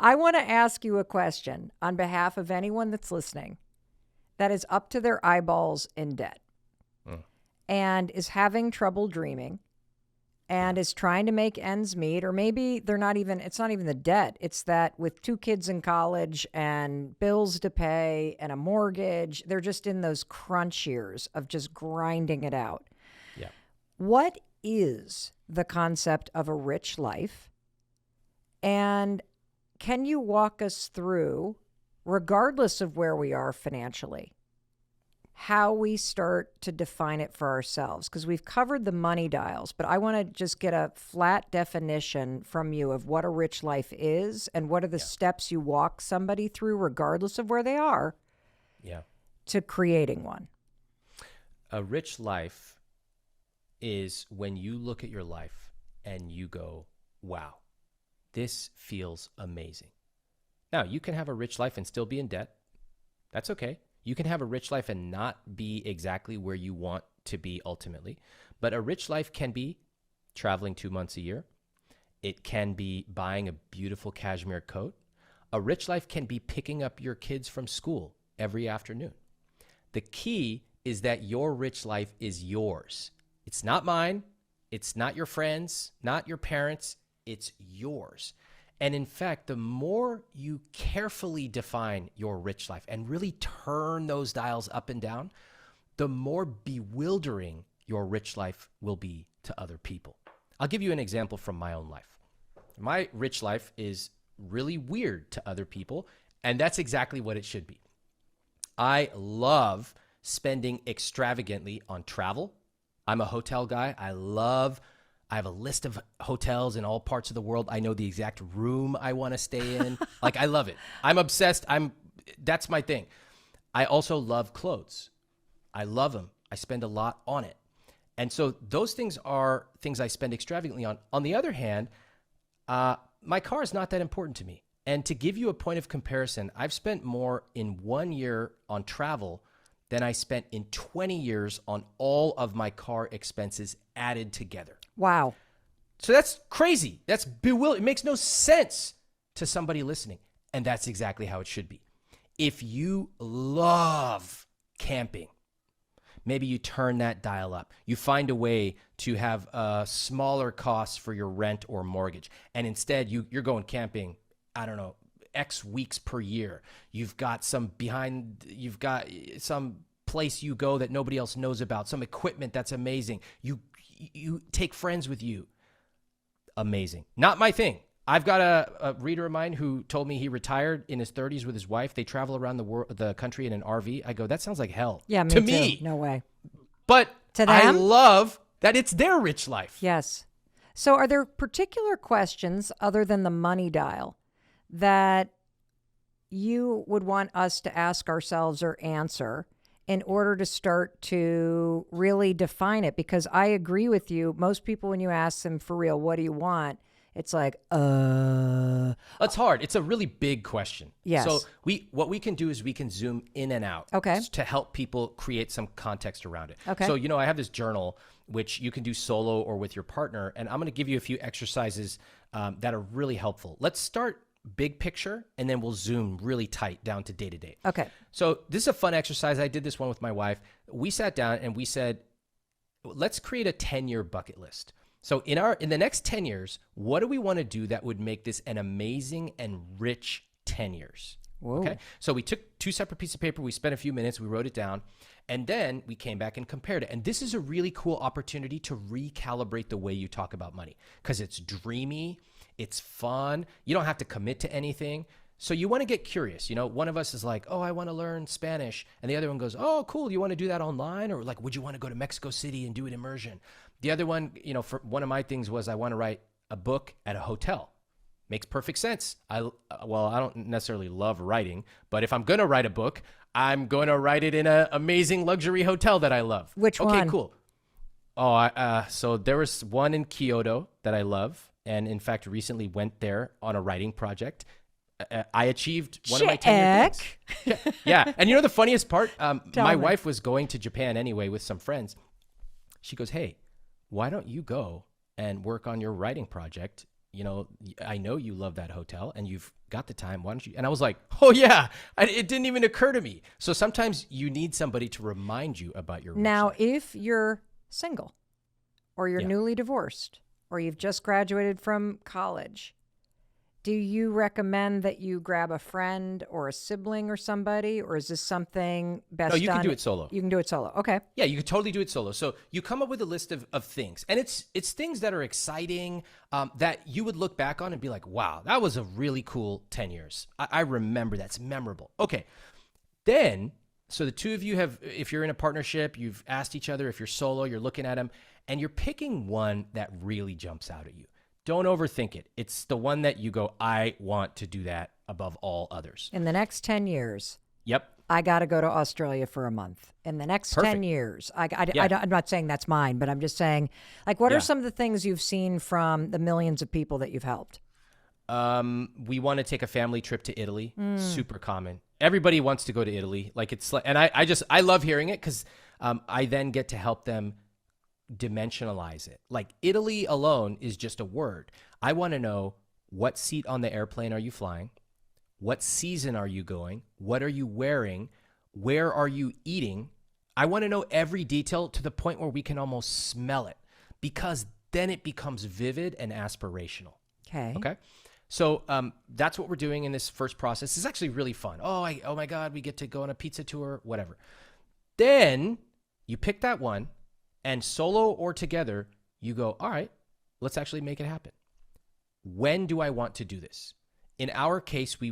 I want to ask you a question on behalf of anyone that's listening that is up to their eyeballs in debt and is having trouble dreaming and is trying to make ends meet, or maybe it's not even the debt. It's that with 2 kids in college and bills to pay and a mortgage, they're just in those crunch years of just grinding it out. Yeah. What is the concept of a rich life? And can you walk us through, regardless of where we are financially, how we start to define it for ourselves? Because we've covered the money dials, but I want to just get a flat definition from you of what a rich life is and what are the steps you walk somebody through, regardless of where they are, to creating one. A rich life is when you look at your life and you go, wow, this feels amazing. Now, you can have a rich life and still be in debt. That's okay. You can have a rich life and not be exactly where you want to be ultimately. But a rich life can be traveling 2 months a year. It can be buying a beautiful cashmere coat. A rich life can be picking up your kids from school every afternoon. The key is that your rich life is yours. It's not mine. It's not your friends, not your parents. It's yours. And in fact, the more you carefully define your rich life and really turn those dials up and down, the more bewildering your rich life will be to other people. I'll give you an example from my own life. My rich life is really weird to other people, and that's exactly what it should be. I love spending extravagantly on travel. I'm a hotel guy. I have a list of hotels in all parts of the world. I know the exact room I want to stay in. Like, I love it. I'm obsessed. That's my thing. I also love clothes. I love them. I spend a lot on it. And so those things are things I spend extravagantly on. On the other hand, my car is not that important to me. And to give you a point of comparison, I've spent more in 1 year on travel than I spent in 20 years on all of my car expenses added together. Wow. So that's crazy. That's bewildering. It makes no sense to somebody listening. And that's exactly how it should be. If you love camping, maybe you turn that dial up. You find a way to have smaller costs for your rent or mortgage. And instead, you're going camping, I don't know, X weeks per year. You've got some place you go that nobody else knows about, some equipment that's amazing. You take friends with you. Amazing. Not my thing. I've got a reader of mine who told me he retired in his 30s with his wife. They travel around the country in an RV. I go, that sounds like hell. Yeah, to too. me. No way. But to them? I love that it's their rich life. Yes. So are there particular questions other than the money dial that you would want us to ask ourselves or answer in order to start to really define it? Because I agree with you. Most people, when you ask them for real, what do you want? It's like, It's hard. It's a really big question. Yes. So what we can do is we can zoom in and out. Okay. To help people create some context around it. Okay. So, I have this journal, which you can do solo or with your partner. And I'm going to give you a few exercises that are really helpful. Let's start big picture, and then we'll zoom really tight down to day to day. Okay. So this is a fun exercise. I did this one with my wife. We sat down and we said, let's create a 10-year bucket list. So in the next 10 years, what do we want to do that would make this an amazing and rich 10 years? Whoa. Okay. So we took 2 separate pieces of paper. We spent a few minutes. We wrote it down. And then we came back and compared it. And this is a really cool opportunity to recalibrate the way you talk about money, because it's dreamy. It's fun. You don't have to commit to anything. So you want to get curious. One of us is like, oh, I want to learn Spanish. And the other one goes, oh, cool. You want to do that online? Or like, would you want to go to Mexico City and do an immersion? The other one, for one of my things was I want to write a book at a hotel. Makes perfect sense. I don't necessarily love writing, but if I'm going to write a book, I'm going to write it in an amazing luxury hotel that I love. Which one? Okay, cool. Oh, so there was one in Kyoto that I love. And in fact, recently went there on a writing project. I achieved one of my 10-year things. Yeah. And the funniest part, my wife was going to Japan anyway with some friends. She goes, hey, why don't you go and work on your writing project I know you love that hotel and you've got the time. Why don't you? And I was like, oh yeah, it didn't even occur to me. So sometimes you need somebody to remind you about your rich Now, life. if you're single or you're Yeah. newly divorced or you've just graduated from college, do you recommend that you grab a friend or a sibling or somebody, or is this something best No, you can done? do it solo. You can do it solo. Okay. Yeah, you could totally do it solo. So you come up with a list of things, and it's things that are exciting, that you would look back on and be like, wow, that was a really cool 10 years. I remember that's memorable. Okay. Then, so the two of you have, if you're in a partnership, you've asked each other, if you're solo, you're looking at them, and you're picking one that really jumps out at you. Don't overthink it. It's the one that you go, I want to do that above all others. In the next 10 years, Yep. I got to go to Australia for a month. In the next 10 Perfect. years, Yeah. I'm not saying that's mine, but I'm just saying, like, what Yeah. are some of the things you've seen from the millions of people that you've helped? We want to take a family trip to Italy. Super common. Everybody wants to go to Italy. Like it's like, and I love hearing it because I then get to help them dimensionalize it. Like Italy alone is just a word. I want to know, what seat on the airplane are you flying? What season are you going? What are you wearing? Where are you eating? I want to know every detail to the point where we can almost smell it, because then it becomes vivid and aspirational. Okay. Okay. So that's what we're doing in this first process. It's actually really fun. Oh my God, we get to go on a pizza tour, whatever. Then you pick that one, and solo or together, you go, all right, let's actually make it happen. When do I want to do this? In our case, we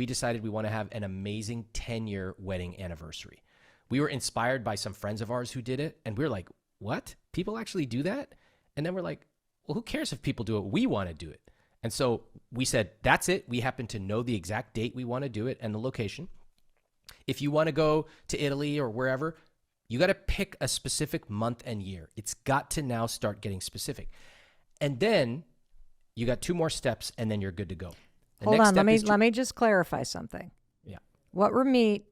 decided we want to have an amazing 10-year wedding anniversary. We were inspired by some friends of ours who did it, and we were like, what? People actually do that? And then we're like, well, who cares if people do it? We want to do it. And so we said, that's it. We happen to know the exact date we want to do it and the location. If you want to go to Italy or wherever, you got to pick a specific month and year. It's got to now start getting specific. And then you got 2 more steps, and then you're good to go. The Hold next on. step is Let me just clarify something. Yeah. What Ramit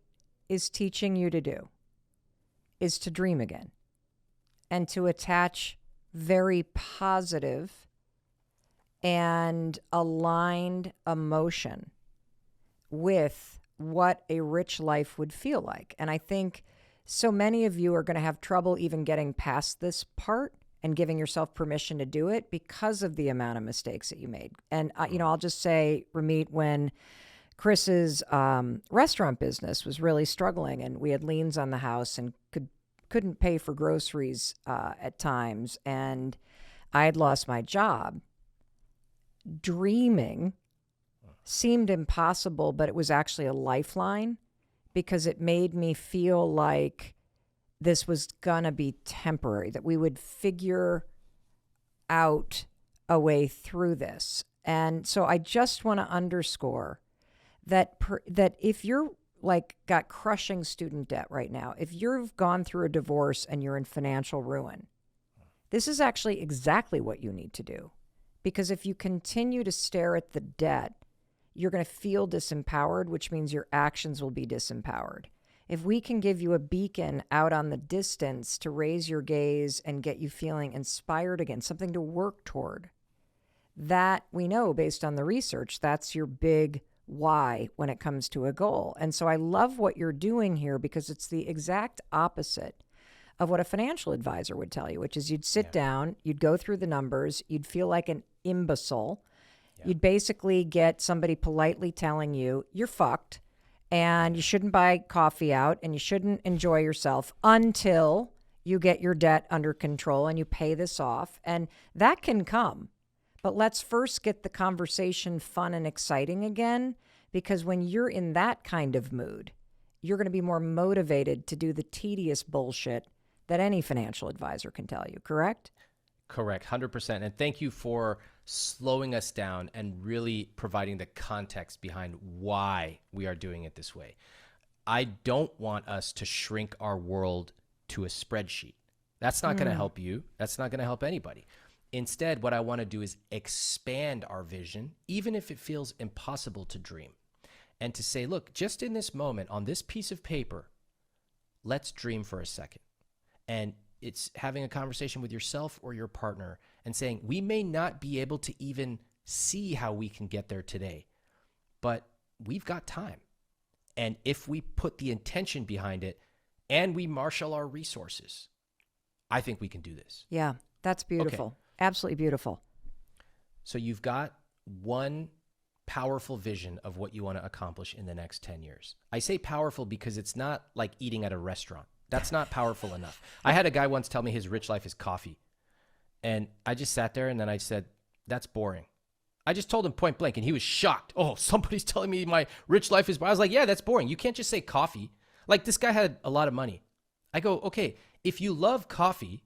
is teaching you to do is to dream again and to attach very positive and aligned emotion with what a rich life would feel like. And I think so many of you are going to have trouble even getting past this part and giving yourself permission to do it because of the amount of mistakes that you made. And, I'll just say, Ramit, when Chris's restaurant business was really struggling and we had liens on the house and couldn't pay for groceries at times, and I had lost my job, dreaming seemed impossible, but it was actually a lifeline because it made me feel like this was going to be temporary, that we would figure out a way through this. And so I just want to underscore that that if you're like got crushing student debt right now, if you've gone through a divorce and you're in financial ruin, this is actually exactly what you need to do. Because if you continue to stare at the debt, you're going to feel disempowered, which means your actions will be disempowered. If we can give you a beacon out on the distance to raise your gaze and get you feeling inspired again, something to work toward, that we know based on the research, that's your big why when it comes to a goal. And so I love what you're doing here because it's the exact opposite of what a financial advisor would tell you, which is you'd sit down, you'd go through the numbers, you'd feel like an imbecile. You'd basically get somebody politely telling you you're fucked and you shouldn't buy coffee out and you shouldn't enjoy yourself until you get your debt under control and you pay this off. And that can come. But let's first get the conversation fun and exciting again, because when you're in that kind of mood, you're going to be more motivated to do the tedious bullshit that any financial advisor can tell you, correct? Correct, 100%. And thank you for slowing us down and really providing the context behind why we are doing it this way. I don't want us to shrink our world to a spreadsheet. That's not going to help you. That's not going to help anybody. Instead, what I want to do is expand our vision, even if it feels impossible to dream, and to say, look, just in this moment, on this piece of paper, let's dream for a second. And it's having a conversation with yourself or your partner and saying, we may not be able to even see how we can get there today. But we've got time. And if we put the intention behind it and we marshal our resources, I think we can do this. Yeah, that's beautiful. Okay. Absolutely beautiful. So you've got one powerful vision of what you want to accomplish in the next 10 years. I say powerful because it's not like eating at a restaurant. That's not powerful enough. I had a guy once tell me his rich life is coffee. And I just sat there and then I said, that's boring. I just told him point blank and he was shocked. Oh, somebody's telling me my rich life is boring. I was like, yeah, that's boring. You can't just say coffee. Like this guy had a lot of money. I go, okay, if you love coffee,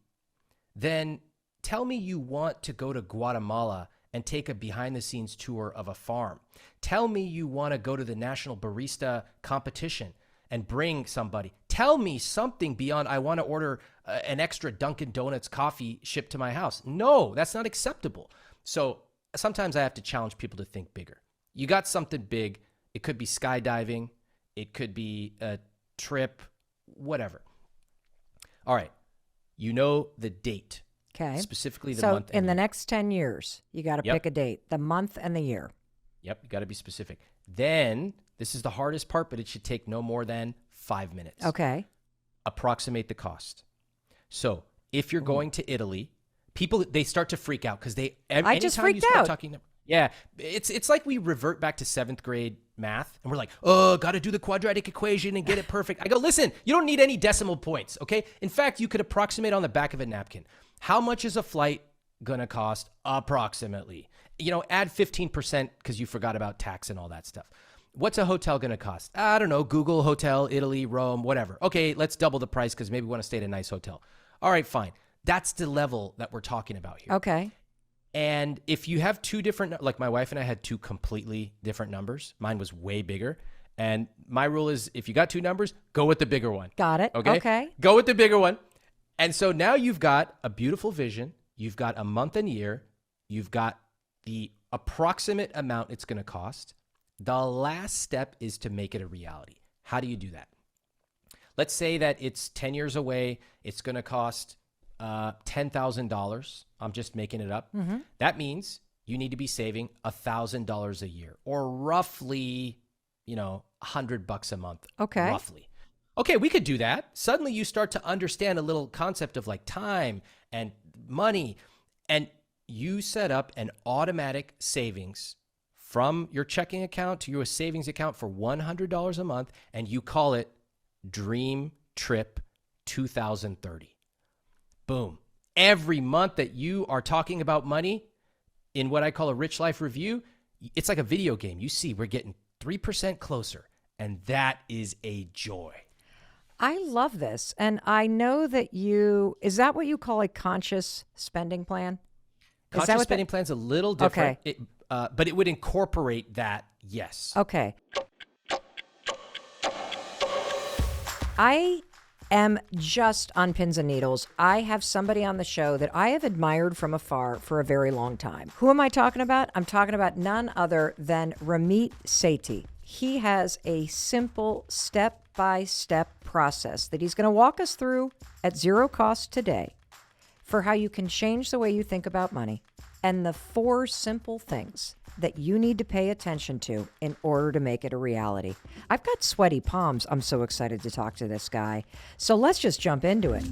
then tell me you want to go to Guatemala and take a behind the scenes tour of a farm. Tell me you want to go to the national barista competition and bring somebody. Tell me something beyond I want to order an extra Dunkin' Donuts coffee shipped to my house. No, that's not acceptable. So sometimes I have to challenge people to think bigger. You got something big. It could be skydiving. It could be a trip, whatever. All right. You know the date. Okay. Specifically the so month. So in the next 10 years, you got to pick a date, the month and the year. Yep. You got to be specific. Then this is the hardest part, but it should take no more than 5 minutes. Okay. Approximate the cost. So if you're going to Italy, people, they start to freak out because I just freaked out. Yeah. It's like we revert back to 7th grade math and we're like, oh, got to do the quadratic equation and get it perfect. I go, listen, you don't need any decimal points. Okay. In fact, you could approximate on the back of a napkin. How much is a flight going to cost approximately? Add 15% because you forgot about tax and all that stuff. What's a hotel going to cost? I don't know. Google hotel, Italy, Rome, whatever. Okay, let's double the price because maybe we want to stay at a nice hotel. All right, fine. That's the level that we're talking about here. Okay. And if you have two different, like my wife and I had two completely different numbers. Mine was way bigger. And my rule is if you got two numbers, go with the bigger one. Got it. Okay. Go with the bigger one. And so now you've got a beautiful vision. You've got a month and year. You've got the approximate amount it's going to cost. The last step is to make it a reality. How do you do that? Let's say that it's 10 years away. It's going to cost $10,000. I'm just making it up. Mm-hmm. That means you need to be saving $1,000 a year or roughly, $100 a month. Okay. Roughly. Okay, we could do that. Suddenly you start to understand a little concept of like time and money, and you set up an automatic savings from your checking account to your savings account for $100 a month, and you call it Dream Trip 2030. Boom. Every month that you are talking about money in what I call a Rich Life Review, it's like a video game. You see, we're getting 3% closer, and that is a joy. I love this. And I know that is that what you call a conscious spending plan? Conscious spending plan's a little different, okay. But it would incorporate that, yes. Okay. I am just on pins and needles. I have somebody on the show that I have admired from afar for a very long time. Who am I talking about? I'm talking about none other than Ramit Sethi. He has a simple step-by-step process that he's going to walk us through at zero cost today for how you can change the way you think about money and the 4 simple things that you need to pay attention to in order to make it a reality. I've got sweaty palms. I'm so excited to talk to this guy. So let's just jump into it.